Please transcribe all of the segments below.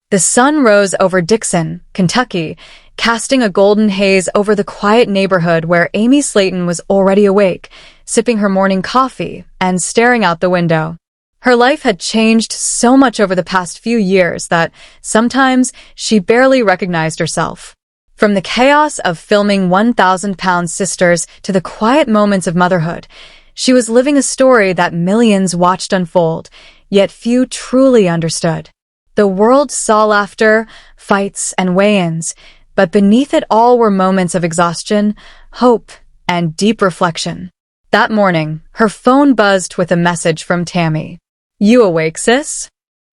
The sun rose over Dixon, Kentucky, casting a golden haze over the quiet neighborhood where Amy Slaton was already awake, sipping her morning coffee and staring out the window. Her life had changed so much over the past few years that sometimes she barely recognized herself. From the chaos of filming 1,000-pound sisters to the quiet moments of motherhood, she was living a story that millions watched unfold, yet few truly understood. The world saw laughter, fights, and weigh-ins, but beneath it all were moments of exhaustion, hope, and deep reflection. That morning, her phone buzzed with a message from Tammy. "You awake, sis?"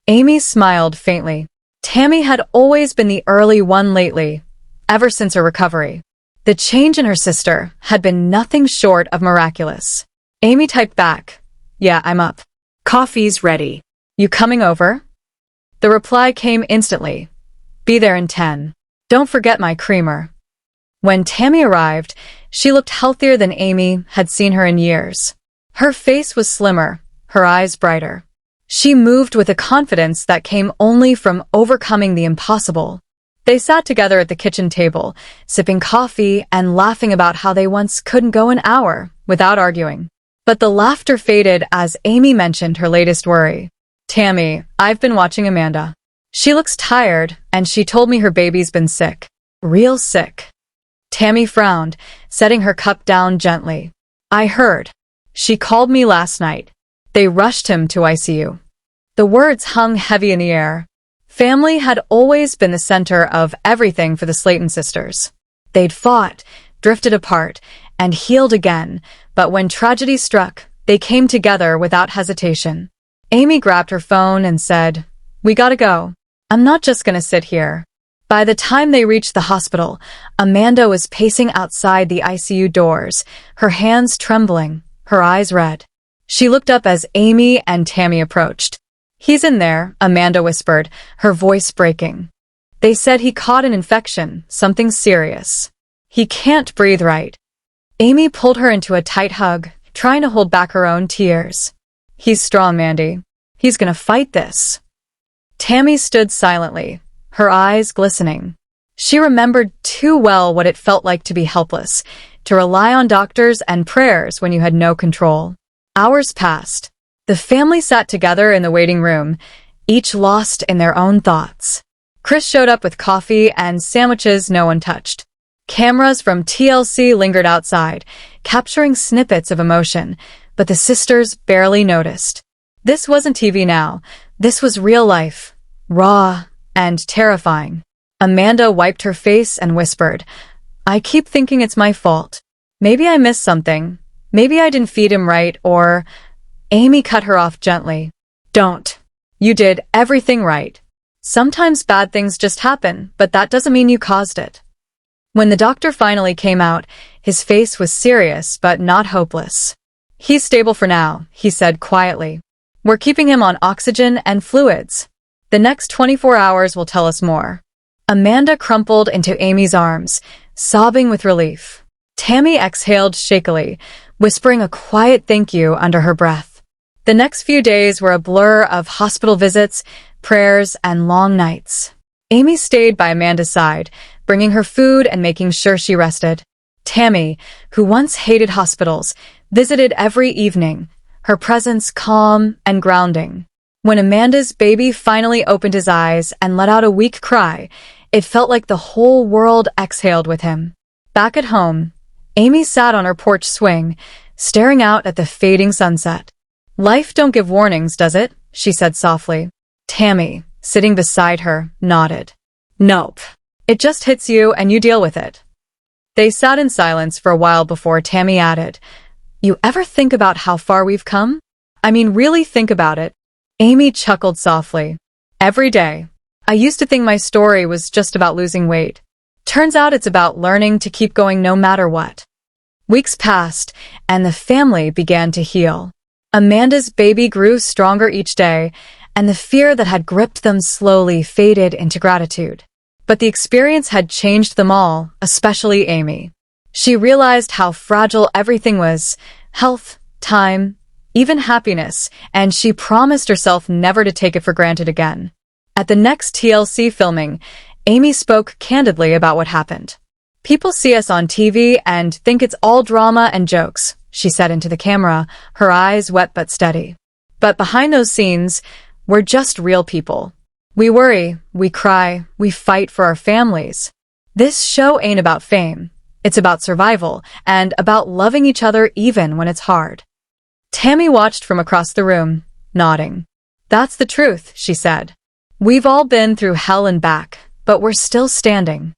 Amy smiled faintly. Tammy had always been the early one lately, ever since her recovery. The change in her sister had been nothing short of miraculous. Amy typed back, "Yeah, I'm up. Coffee's ready. You coming over?" The reply came instantly. "Be there in 10. Don't forget my creamer." When Tammy arrived, she looked healthier than Amy had seen her in years. Her face was slimmer, her eyes brighter. She moved with a confidence that came only from overcoming the impossible. They sat together at the kitchen table, sipping coffee and laughing about how they once couldn't go an hour without arguing. But the laughter faded as Amy mentioned her latest worry. "Tammy, I've been watching Amanda. She looks tired, and she told me her baby's been sick. Real sick." Tammy frowned, setting her cup down gently. "I heard. She called me last night. They rushed him to ICU." The words hung heavy in the air. Family had always been the center of everything for the Slaton sisters. They'd fought, drifted apart, and healed again, but when tragedy struck, they came together without hesitation. Amy grabbed her phone and said, "We gotta go. I'm not just gonna sit here." By the time they reached the hospital, Amanda was pacing outside the ICU doors, her hands trembling, her eyes red. She looked up as Amy and Tammy approached. "He's in there," Amanda whispered, her voice breaking. "They said he caught an infection, something serious. He can't breathe right." Amy pulled her into a tight hug, trying to hold back her own tears. "He's strong, Mandy. He's gonna fight this." Tammy stood silently, her eyes glistening. She remembered too well what it felt like to be helpless, to rely on doctors and prayers when you had no control. Hours passed. The family sat together in the waiting room, each lost in their own thoughts. Chris showed up with coffee and sandwiches no one touched. Cameras from TLC lingered outside, capturing snippets of emotion, but the sisters barely noticed. This wasn't TV now. This was real life, raw and terrifying. Amanda wiped her face and whispered, "I keep thinking it's my fault. Maybe I missed something. Maybe I didn't feed him right, or..." Amy cut her off gently. "Don't. You did everything right. Sometimes bad things just happen, but that doesn't mean you caused it." When the doctor finally came out, his face was serious but not hopeless. "He's stable for now," he said quietly. "We're keeping him on oxygen and fluids. The next 24 hours will tell us more." Amanda crumpled into Amy's arms, sobbing with relief. Tammy exhaled shakily, whispering a quiet thank you under her breath. The next few days were a blur of hospital visits, prayers, and long nights. Amy stayed by Amanda's side, bringing her food and making sure she rested. Tammy, who once hated hospitals, visited every evening, her presence calm and grounding. When Amanda's baby finally opened his eyes and let out a weak cry, it felt like the whole world exhaled with him. Back at home, Amy sat on her porch swing, staring out at the fading sunset. "Life don't give warnings, does it?" she said softly. Tammy, sitting beside her, nodded. "Nope. It just hits you and you deal with it." They sat in silence for a while before Tammy added, "You ever think about how far we've come? I mean, really think about it." Amy chuckled softly. "Every day. I used to think my story was just about losing weight. Turns out it's about learning to keep going no matter what." Weeks passed, and the family began to heal. Amanda's baby grew stronger each day, and the fear that had gripped them slowly faded into gratitude. But the experience had changed them all, especially Amy. She realized how fragile everything was: health, time, even happiness, and she promised herself never to take it for granted again. At the next TLC filming, Amy spoke candidly about what happened. "People see us on TV and think it's all drama and jokes," she said into the camera, her eyes wet but steady. "But behind those scenes, we're just real people. We worry, we cry, we fight for our families. This show ain't about fame. It's about survival and about loving each other even when it's hard." Tammy watched from across the room, nodding. "That's the truth," she said. "We've all been through hell and back, but we're still standing."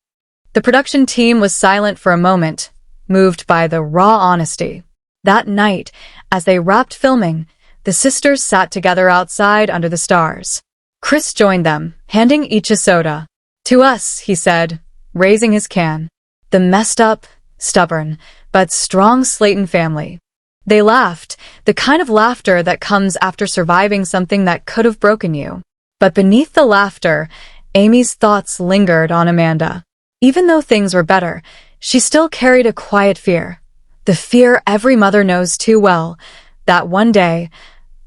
The production team was silent for a moment, moved by the raw honesty. That night, as they wrapped filming, the sisters sat together outside under the stars. Chris joined them, handing each a soda. "To us," he said, raising his can. "The messed up, stubborn, but strong Slaton family." They laughed, the kind of laughter that comes after surviving something that could have broken you. But beneath the laughter, Amy's thoughts lingered on Amanda. Even though things were better, she still carried a quiet fear. The fear every mother knows too well, that one day,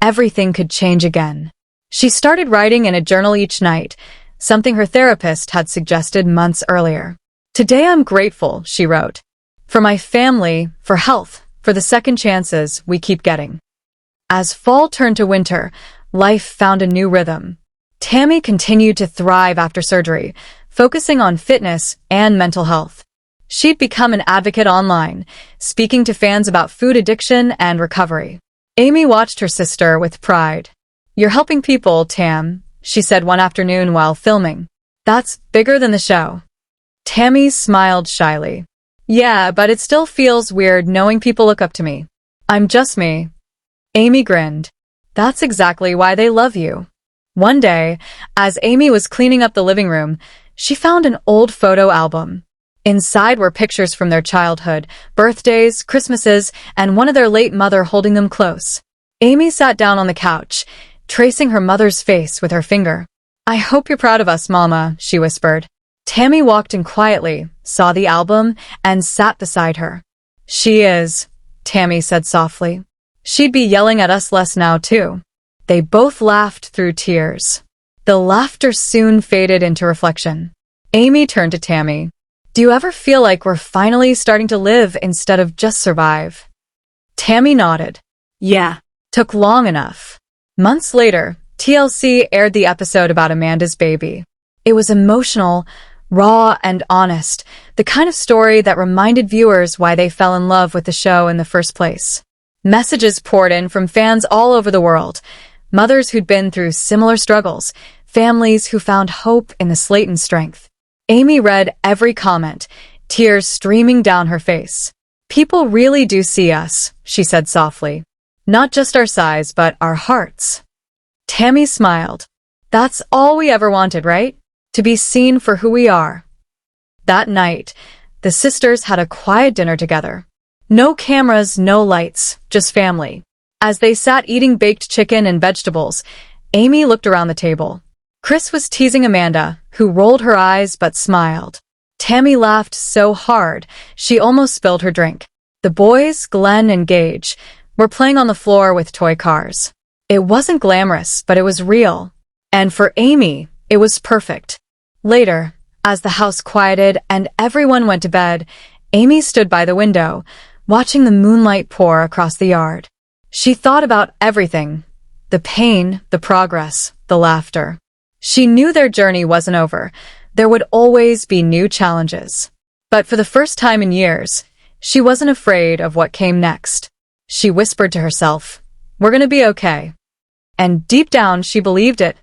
everything could change again. She started writing in a journal each night, something her therapist had suggested months earlier. "Today I'm grateful," she wrote, "for my family, for health, for the second chances we keep getting." As fall turned to winter, life found a new rhythm. Tammy continued to thrive after surgery, focusing on fitness and mental health. She'd become an advocate online, speaking to fans about food addiction and recovery. Amy watched her sister with pride. "You're helping people, Tam," she said one afternoon while filming. "That's bigger than the show." Tammy smiled shyly. "Yeah, but it still feels weird knowing people look up to me. I'm just me." Amy grinned. "That's exactly why they love you." One day, as Amy was cleaning up the living room, she found an old photo album. Inside were pictures from their childhood, birthdays, Christmases, and one of their late mother holding them close. Amy sat down on the couch, tracing her mother's face with her finger. "I hope you're proud of us, Mama," she whispered. Tammy walked in quietly, saw the album, and sat beside her. "She is," Tammy said softly. "She'd be yelling at us less now, too." They both laughed through tears. The laughter soon faded into reflection. Amy turned to Tammy. "Do you ever feel like we're finally starting to live instead of just survive?" Tammy nodded. "Yeah, took long enough." Months later, TLC aired the episode about Amanda's baby. It was emotional, raw, and honest, the kind of story that reminded viewers why they fell in love with the show in the first place. Messages poured in from fans all over the world, mothers who'd been through similar struggles, families who found hope in the Slaton strength. Amy read every comment, tears streaming down her face. "People really do see us," she said softly. "Not just our size, but our hearts." Tammy smiled. "That's all we ever wanted, right? To be seen for who we are." That night, the sisters had a quiet dinner together. No cameras, no lights, just family. As they sat eating baked chicken and vegetables, Amy looked around the table. Chris was teasing Amanda, who rolled her eyes but smiled. Tammy laughed so hard, she almost spilled her drink. The boys, Glenn and Gage, were playing on the floor with toy cars. It wasn't glamorous, but it was real. And for Amy, it was perfect. Later, as the house quieted and everyone went to bed, Amy stood by the window, watching the moonlight pour across the yard. She thought about everything, the pain, the progress, the laughter. She knew their journey wasn't over. There would always be new challenges. But for the first time in years, she wasn't afraid of what came next. She whispered to herself, "We're gonna be okay." And deep down, she believed it.